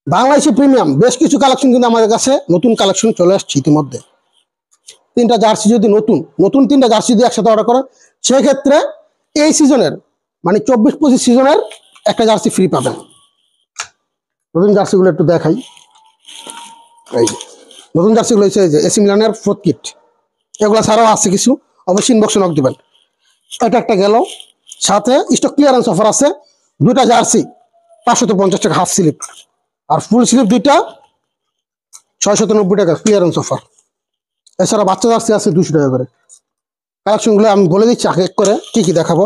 Bangladeshi premium বেশ কিছু collection কিন্তু আমাদের কাছে নতুন কালেকশন চলে আসছে ইতিমধ্যে। তিনটা জার্সি যদি নতুন নতুন তিনটা জার্সি যদি একসাথে অর্ডার করো, সেক্ষেত্রে এই সিজনের মানে 24-25 সিজনের একটা জার্সি ফ্রি পাবেন। নতুন জার্সিগুলো একটু দেখাই। এই যে নতুন জার্সিগুলো হচ্ছে যে এসি মিলানের 4th কিট, এগুলো ছাড়াও আছে কিছু, অবশ্যই ইনবক্সে নক দিবেন। এটা একটা গেল, সাথে স্টক ক্লিয়ারেন্স অফার আছে দুইটা জার্সি 550 টাকা হাফ স্লিপ, আর ফুল স্লিপ দুইটা 690 টাকা ক্লিয়ারেন্স অফার। এছাড়া বাচ্চা জার্সি আছে 200 টাকা করে। কালেকশনগুলো আমি বলে দিচ্ছি এক এক করে কি কি দেখাবো।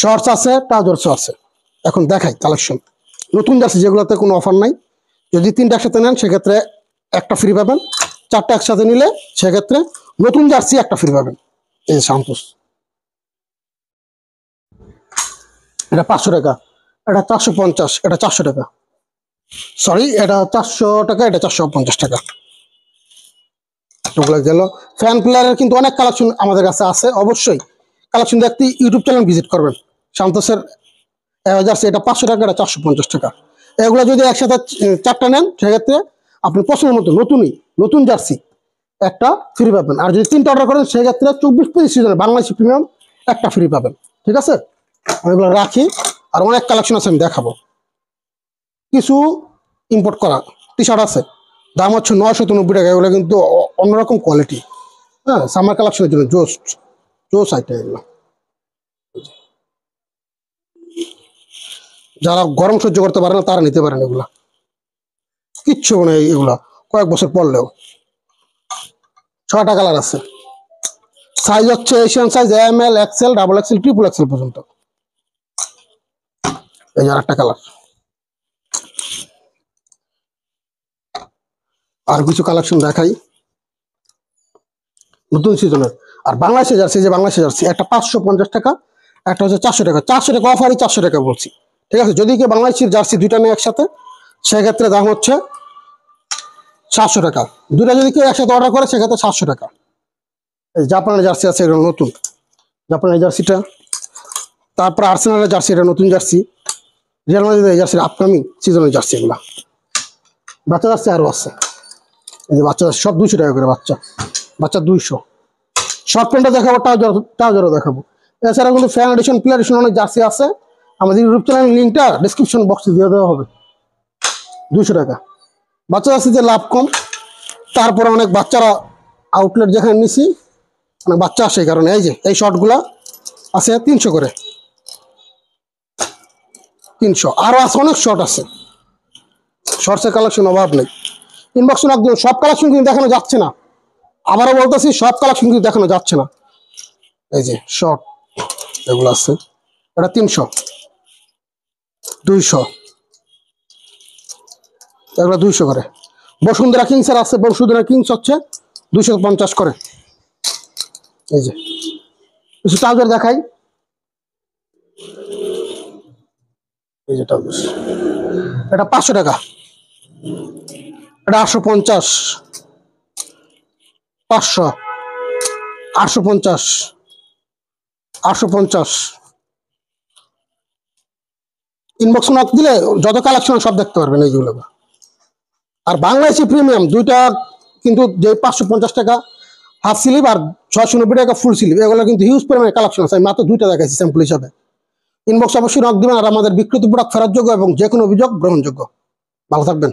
শর্টস আছে, ট্রাউজার্সও আছে। এখন দেখাই কালেকশন। নতুন জার্সি যেগুলোতে কোনো অফার নাই, যদি তিনটা একসাথে নেন সেক্ষেত্রে একটা ফ্রি পাবেন, চারটা একসাথে নিলে সেক্ষেত্রে নতুন জার্সি একটা ফ্রি পাবেন। এই সান্তোস, এটা 500 টাকা, এটা 450, এটা 400 টাকা, সরি এটা 400 টাকা, এটা 450 টাকা। ওগুলো গেল। ফ্যান প্লেয়ারের কিন্তু অনেক কালেকশন আমাদের কাছে আছে, অবশ্যই কালেকশন দেখতে ইউটিউব চ্যানেল ভিজিট করবেন। সান্তোসের জার্সি এটা 500 টাকা, এটা 450 টাকা। এগুলো যদি একসাথে চারটা নেন সেক্ষেত্রে আপনি পছন্দের মতো নতুন জার্সি একটা ফ্রি পাবেন। আর যদি তিনটা অর্ডার করেন সেক্ষেত্রে 24-25 সিজনে বাংলাদেশি প্রিমিয়াম একটা ফ্রি পাবেন। ঠিক আছে, আমি এগুলো রাখি। আর অনেক কালেকশন আছে, আমি দেখাবো। কিছু ইম্পোর্ট করা টি শার্ট আছে, দাম হচ্ছে 990 টাকা। এগুলো কিন্তু অন্যরকম কোয়ালিটি, হ্যাঁ, সামার কালেকশনের জন্য জোস আইটেম এগুলো। যারা গরম সহ্য করতে পারে না তারা নিতে পারেন এগুলা, কিচ্ছু নেই এগুলা, কয়েক বছর পরলেও। 6টা কালার আছে, সাইজ হচ্ছে Asian size ML, XL, XXL, XXL পর্যন্ত। এই আর একটা কালার। আর কিছু কালেকশন দেখাই নতুন সিজনের। আর বাংলাদেশে জার্সি, যে বাংলাদেশে জার্সি একটা 550 টাকা, একটা হচ্ছে 400 টাকা। 400 টাকা অফারই 400 টাকা বলছি, ঠিক আছে। যদি কেউ বাংলাদেশের জার্সি দুইটা নেয় একসাথে, সেক্ষেত্রে দাম হচ্ছে 700 টাকা। দুটা যদি কেউ একসাথে অর্ডার করে সেক্ষেত্রে 700 টাকা। এই জাপানের জার্সি আছে, এটা নতুন জাপানের জার্সিটা। তারপর আর্সেনালের জার্সি, এটা নতুন জার্সি। রিয়াল মাদ্রিদের জার্সি আপকামিং সিজনের জার্সি এগুলা। বাচ্চা জার্সি আরও আছে, এই যে বাচ্চা জার্সি সব 200 টাকা করে। বাচ্চা 200। শর্ট প্যান্টটা দেখাবো, ট্রাউজারও দেখাবো। এছাড়া কিন্তু ফ্যান এডিশন, প্লেয়ার এডিশন অনেক জার্সি আছে। আমাদের ইউটিউব চ্যানেল লিঙ্কটা ডিসক্রিপশন বক্সে দিয়ে দেওয়া হবে। 200 টাকা। বাচ্চা জার্সিতে লাভ কম, তারপরে অনেক বাচ্চারা আউটলেট যেখানে নিছি অনেক বাচ্চা আসে, এই কারণে। এই যে এই শর্টগুলা আছে 300 করে, 300। আরও আছে অনেক শর্ট আছে, শর্টসের কালেকশন অভাব নেই। ইনবক্সে একদম সব কালেকশন কিন্তু দেখানো যাচ্ছে না, আবারও বলতেছি সব কালেকশন কিন্তু দেখানো যাচ্ছে না। এই যে শর্ট এগুলো আছে, এটা 300, 200, এগুলো 200 করে। বসুন্ধরা কিংসের আছে, বসুন্ধরা কিংস হচ্ছে 250 করে। এই যে কিছু ট্রাউজার দেখাই। এই যে ট্রাউজার, এটা 500 টাকা, এটা 850, 500, 850, 850। ইনবক্স নক দিলে যত কালেকশন সব দেখতে পারবেন এইগুলো। আর বাংলাদেশি প্রিমিয়াম দুইটা কিন্তু, যে 550 টাকা হাফ স্লিভ আর 690 টাকা ফুল স্লিভ, এগুলো কিন্তু হিউজ পরিমাণে কালেকশন আছে। আমি মাত্র দুইটা দেখাইছি স্যাম্পল হিসাবে। ইনবক্স অবশ্যই নক দিবেন। আর আমাদের বিক্রিত প্রোডাক্ট ফেরতযোগ্য এবং যে কোনো অভিযোগ গ্রহণযোগ্য। ভালো থাকবেন।